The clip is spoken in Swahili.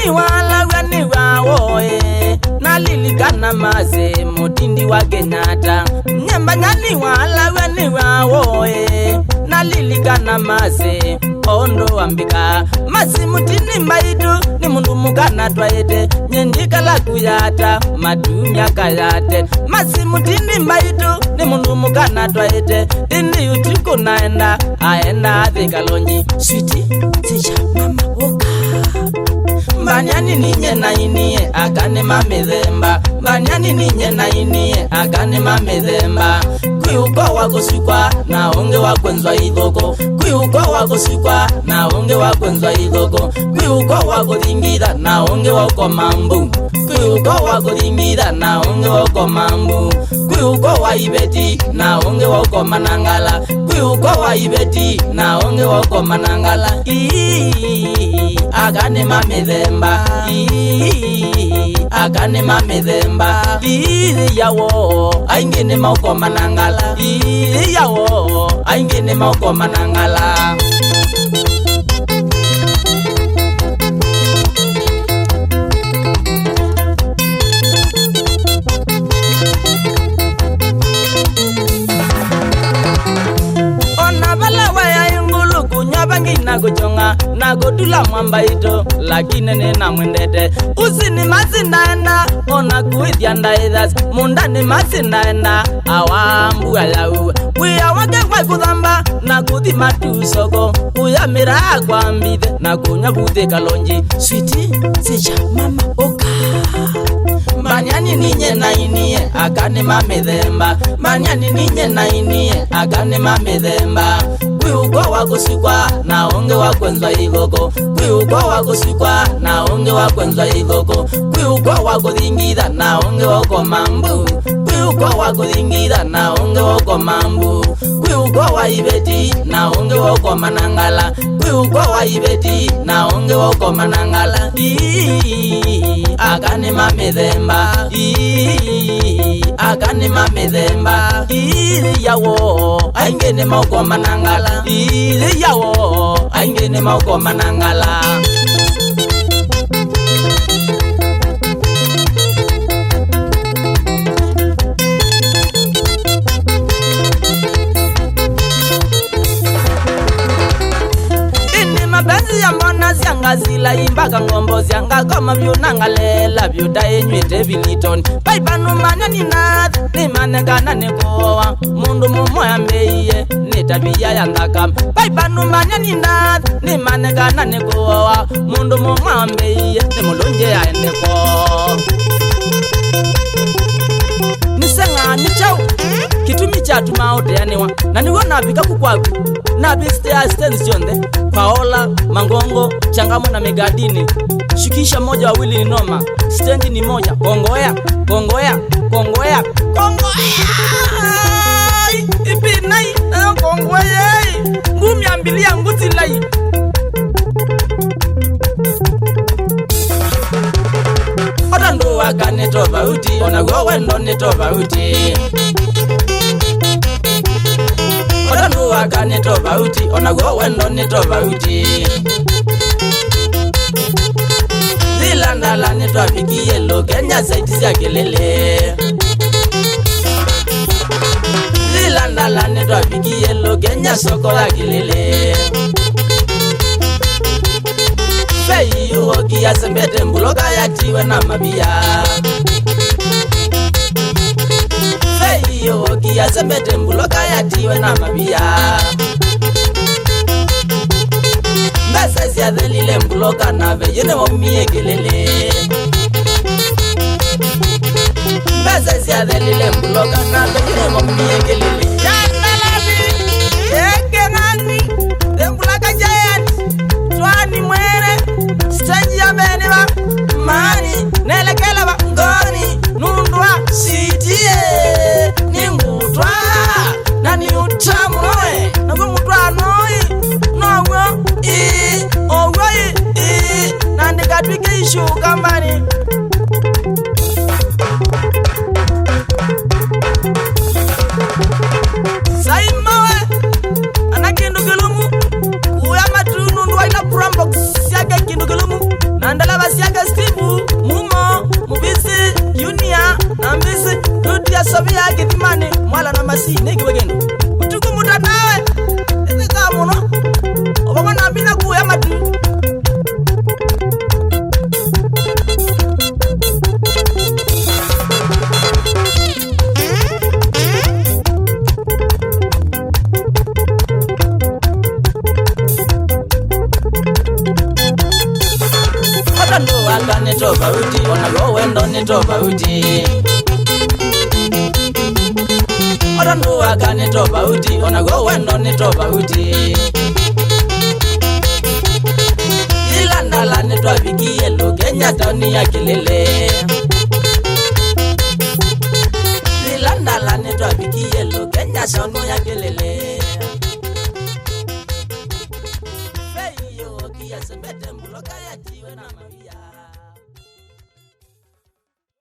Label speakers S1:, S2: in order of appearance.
S1: Banyani wala wani wawoe nalilikana maze mutindi wa Kenyatta. Banyani wala wani wawoe nalilikana maze ondo ambika masi mutini mbaitu ni mundu mukana twaete nyendika la kuyata madumya kayate masi mutini mbaitu ni mundu mukana twaete indi utiko naenda aenda athikalonji switi ticha mama oka Banyani ninye na inie akane mamethemba Banyani ninye na inie akane mamethemba Kwiuko wakusikwa na onge wakwenzwa ithoko Kwiuko wakusikwa na onge wakwenzwa ithoko Kwiuko wakuthingira na onge wako mambu Kwiuko wakuthingira na onge wako mambu Kwiuko wa ibeti na onge wako manangala Kwiuko wa ibeti na onge wako manangala Akane mamethemba Akane mamethemba yawo aingene mauko manangala yawo aingene mauko manangala na kuchonga na godula mwamba ito lakini nena mwendete usini masindaenda ona kuithia ndaithas mundani masindaenda awambu alau kuya wake kwa kuthamba na kuthi matusoko kuya miraa kwa mbithe na kunya kuthe kalonji switi sicha mama oka Banyani ninye na inie akane mamethemba Banyani ninye na inie akane mamethemba Kwiuko wakusikwa na onge wakwenzwa ithoko Kwiuko wakusikwa na onge wakwenzwa ithoko Kwiuko wakuthingira na onge wako mambu Kwiuko wakuthingira na onge wako mambu Kwiuko wa ibeti na onge wako manangala Kwiuko wa ibeti na onge wako manangala Akane mamethemba Akane mamethemba yawo aingene mauko manangala yawo aingene mauko manangala Mapenzi ya mbona sianga zila imbaka ngombo sianga kama vyunanga lela vyuta enywete vilitoni Paipanu manyani nathi ni manengana nekowa mundu mumoya mbeiye ni tabia ya ndakam Paipanu manyani nathi ni manengana nekowa mundu mumoya mbeiye ni mulunje ya eneko Nisenga nichau kitumi chatu maote yanewa na niwo nabika kukwaku Nabistea stands yonde Paola, Mangongo, Changamo na Megadini Shukisha moja wawili ni noma Stendi ni moja Kongoya, Kongoya, Kongoya Kongoya Ipi nai, Kongoya Ngumi ambilia nguti lai Otando waka netova uti Onagowe ndo netova uti Otando waka netova uti Onagowe ndo netova uti Zilandala netova viki yelo Kenya saiti ya kelele Zilandala netova viki yelo Kenya soko ya kelele Fei uoki ya sembete mbuloka ya tiwe na mabia Fei uoki ya sembete mbuloka ya tiwe na mabia Mbesa siya dhelile mbuloka na vejene wamie kelele Mbesa siya dhelile mbuloka na vejene wamie kelele Chandalabi, eke nani, dembulaka giant Twani mwere, stage ya beneva Mani, nelekela wa ngoni Nundwa, sitie Ningutwa, nani utamu noe Nagumutwa noi Nowo, owoi, nandikatwike ishu kambani Saimawe, anakindu kilumu Kuya matunu ndwa ina prambox Siake kindu kilumu Nandala basiake Odandu waka ni tofauti, onago wendo ni tofauti. Odandu waka ni tofauti, onago wendo ni tofauti. Ilandala ni twafikie lo Kenya tauni ya Kilele. Ilandala ni twafikie lo Kenya tauni ya Kilele. Feyo kia sebete mbuloka ya jiwe na mawia.